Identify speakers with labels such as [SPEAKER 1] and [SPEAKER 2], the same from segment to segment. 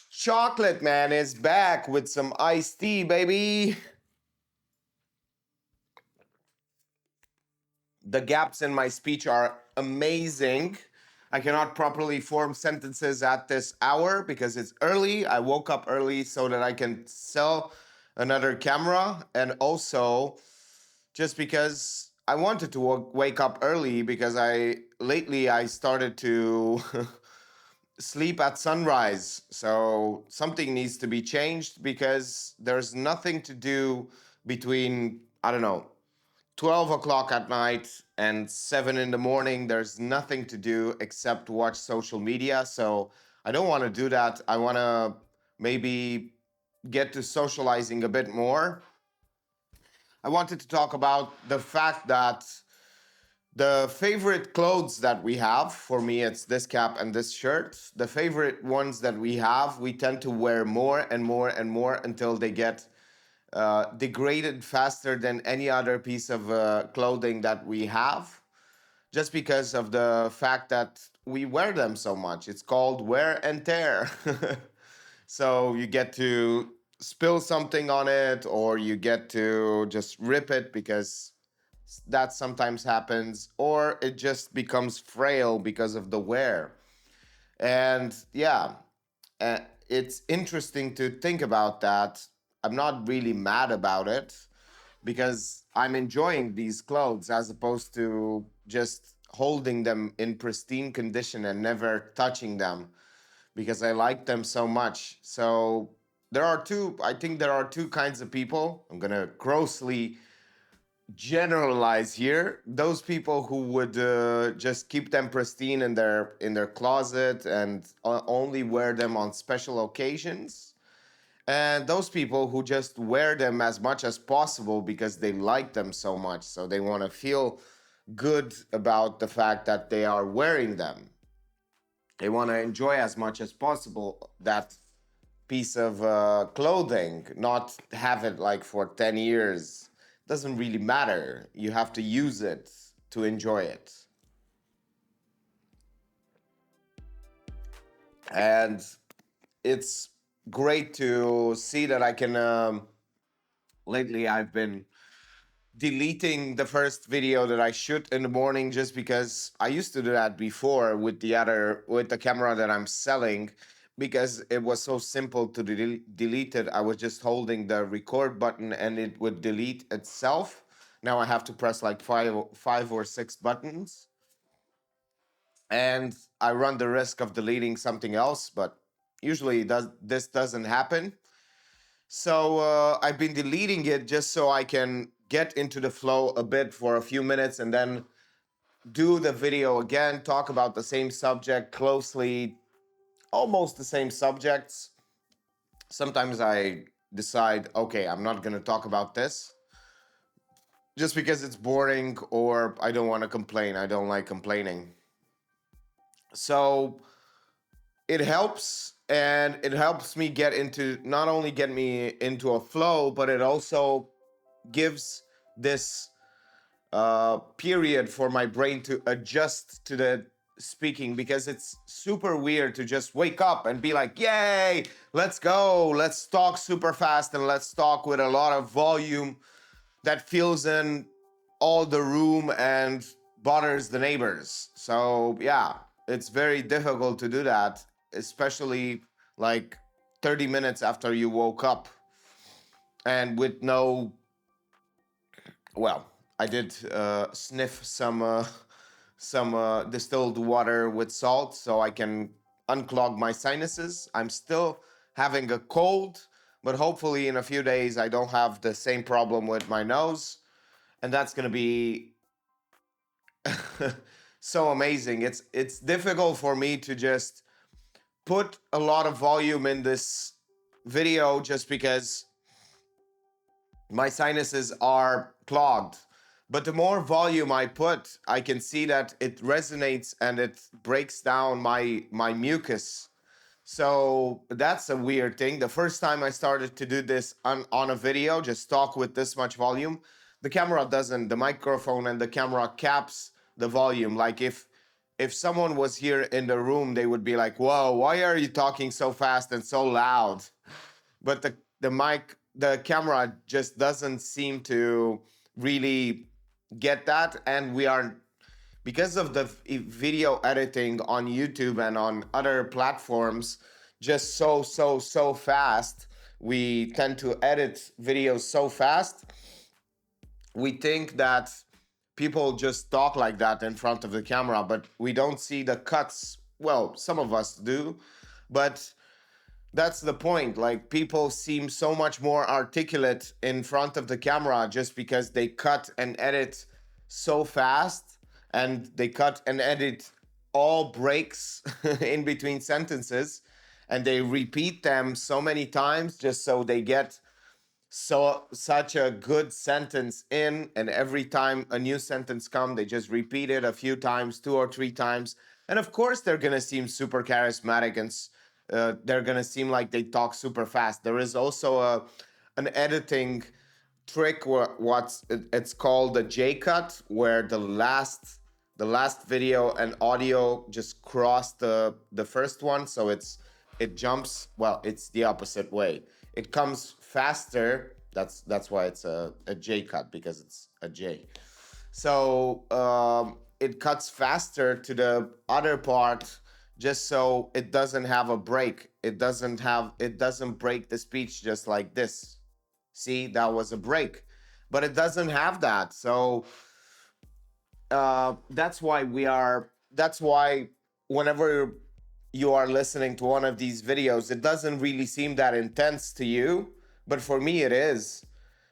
[SPEAKER 1] Chocolate Man is back with some iced tea, baby. The gaps in my speech are amazing. I cannot properly form sentences at this hour because it's early. I woke up early so that I can sell another camera, and also just because I wanted to wake up early because I started to sleep at sunrise. So something needs to be changed because there's nothing to do between, I don't know, 12 o'clock at night and 7 in the morning. There's nothing to do except watch social media. So I don't want to do that. I want to maybe get to socializing a bit more. I wanted to talk about the fact that the favorite clothes that we have, for me, it's this cap and this shirt. The favorite ones that we have, we tend to wear more and more and more until they get degraded faster than any other piece of clothing that we have, just because of the fact that we wear them so much. It's called wear and tear. So you get to spill something on it, or you get to just rip it because that sometimes happens, or it just becomes frail because of the wear. And yeah, it's interesting to think about that. I'm not really mad about it because I'm enjoying these clothes as opposed to just holding them in pristine condition and never touching them because I like them so much. So I think there are two kinds of people. I'm going to grossly generalize here. Those people who would just keep them pristine in their closet and only wear them on special occasions, and those people who just wear them as much as possible because they like them so much, so they want to feel good about the fact that they are wearing them. They want to enjoy as much as possible that piece of clothing, not have it like for 10 years. Doesn't really matter. You have to use it to enjoy it. And it's great to see that I can. Lately, I've been deleting the first video that I shoot in the morning just because I used to do that before with the camera that I'm selling, because it was so simple to delete it. I was just holding the record button and it would delete itself. Now I have to press like five or six buttons, and I run the risk of deleting something else, but usually this doesn't happen. So I've been deleting it just so I can get into the flow a bit for a few minutes and then do the video again, talk about the same subject closely, almost the same subjects. Sometimes I decide, okay, I'm not going to talk about this just because it's boring or I don't want to complain. I don't like complaining. So it helps, and it helps me not only get me into a flow, but it also gives this period for my brain to adjust to the speaking, because it's super weird to just wake up and be like, yay, let's go, let's talk super fast and let's talk with a lot of volume that fills in all the room and bothers the neighbors. So yeah, it's very difficult to do that, especially like 30 minutes after you woke up and with no, well, I did sniff some distilled water with salt so I can unclog my sinuses. I'm still having a cold, but hopefully in a few days I don't have the same problem with my nose, and that's gonna be so amazing. It's difficult for me to just put a lot of volume in this video just because my sinuses are clogged. But the more volume I put, I can see that it resonates and it breaks down my mucus. So that's a weird thing. The first time I started to do this on a video, just talk with this much volume, the camera doesn't, the microphone and the camera caps the volume. Like if if someone was here in the room, they would be like, "Whoa, why are you talking so fast and so loud?" But the mic, the camera just doesn't seem to really get that, and we are, because of the video editing on YouTube and on other platforms, just so fast. We tend to edit videos so fast. We think that people just talk like that in front of the camera, but we don't see the cuts. Well, some of us do, but that's the point. Like, people seem so much more articulate in front of the camera just because they cut and edit so fast, and they cut and edit all breaks in between sentences, and they repeat them so many times just so they get such a good sentence in, and every time a new sentence come, they just repeat it a few times, 2 or 3 times, and of course they're gonna seem super charismatic, and they're gonna seem like they talk super fast. There is also an editing trick where it's called the J cut, where the last video and audio just cross the first one, so it jumps. Well, it's the opposite way. It comes faster. That's why it's a J cut, because it's a J. So it cuts faster to the other part, just so it doesn't have a break. It doesn't break the speech just like this. See, that was a break, but it doesn't have that. So that's why whenever you are listening to one of these videos, it doesn't really seem that intense to you, but for me it is,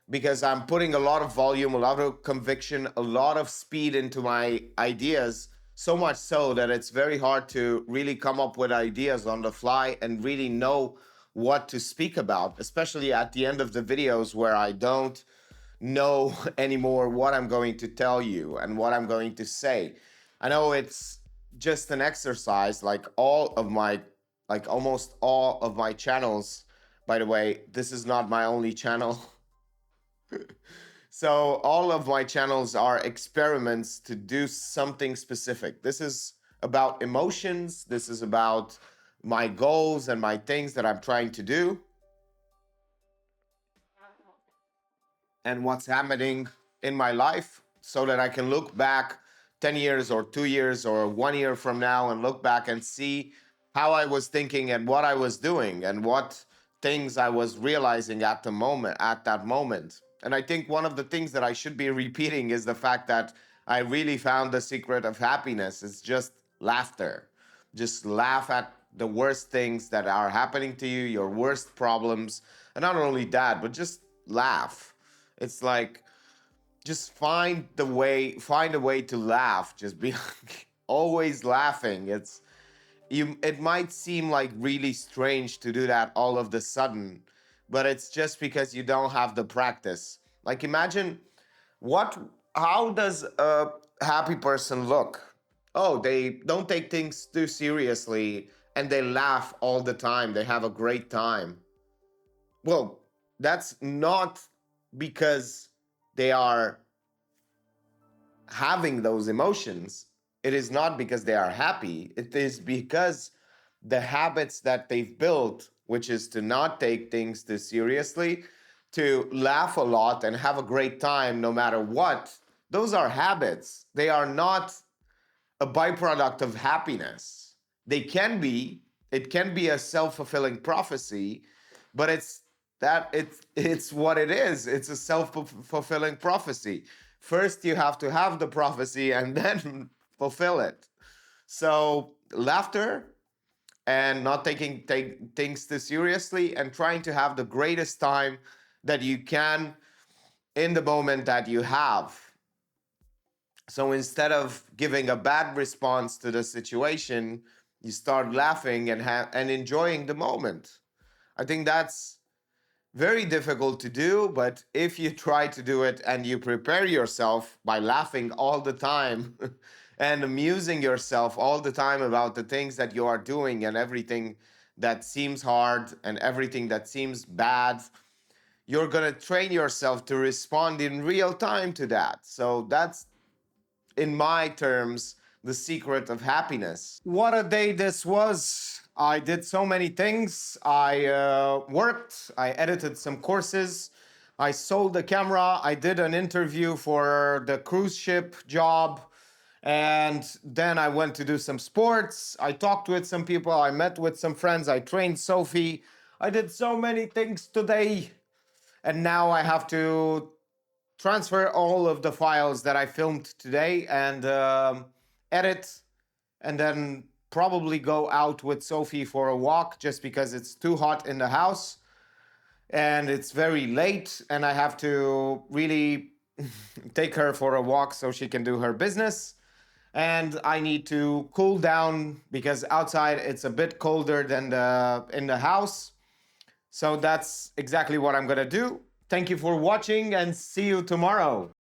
[SPEAKER 1] because I'm putting a lot of volume, a lot of conviction, a lot of speed into my ideas, so much so that it's very hard to really come up with ideas on the fly and really know what to speak about, especially at the end of the videos where I don't know anymore what I'm going to tell you and what I'm going to say. I know it's just an exercise, like almost all of my channels. By the way, this is not my only channel. So all of my channels are experiments to do something specific. This is about emotions. This is about my goals and my things that I'm trying to do, and what's happening in my life, so that I can look back 10 years or 2 years or 1 year from now and look back and see how I was thinking and what I was doing and what things I was realizing at that moment. And I think one of the things that I should be repeating is the fact that I really found the secret of happiness. It's just laughter. Just laugh at the worst things that are happening to you, your worst problems. And not only that, but just laugh. It's like, just find a way to laugh. Just be like, always laughing. It might seem like really strange to do that all of the sudden, but it's just because you don't have the practice. Like, imagine, what how does a happy person look? Oh, they don't take things too seriously, and they laugh all the time. They have a great time. Well, that's not because they are having those emotions. It is not because they are happy. It is because the habits that they've built, which is to not take things too seriously, to laugh a lot and have a great time no matter what, those are habits. They are not a byproduct of happiness. They can be, it can be a self-fulfilling prophecy, but it's what it is. It's a self-fulfilling prophecy. First you have to have the prophecy and then fulfill it. So laughter, and not taking things too seriously, and trying to have the greatest time that you can in the moment that you have. So instead of giving a bad response to the situation, you start laughing and enjoying the moment. I think that's very difficult to do, but if you try to do it and you prepare yourself by laughing all the time and amusing yourself all the time about the things that you are doing and everything that seems hard and everything that seems bad, you're going to train yourself to respond in real time to that. So that's, in my terms, the secret of happiness. What a day this was. I did so many things. I worked, I edited some courses, I sold the camera, I did an interview for the cruise ship job, and then I went to do some sports. I talked with some people, I met with some friends, I trained Sophie. I did so many things today. And now I have to transfer all of the files that I filmed today and edit, and then probably go out with Sophie for a walk just because it's too hot in the house and it's very late and I have to really take her for a walk so she can do her business. And I need to cool down because outside it's a bit colder than in the house. So that's exactly what I'm gonna do. Thank you for watching and see you tomorrow.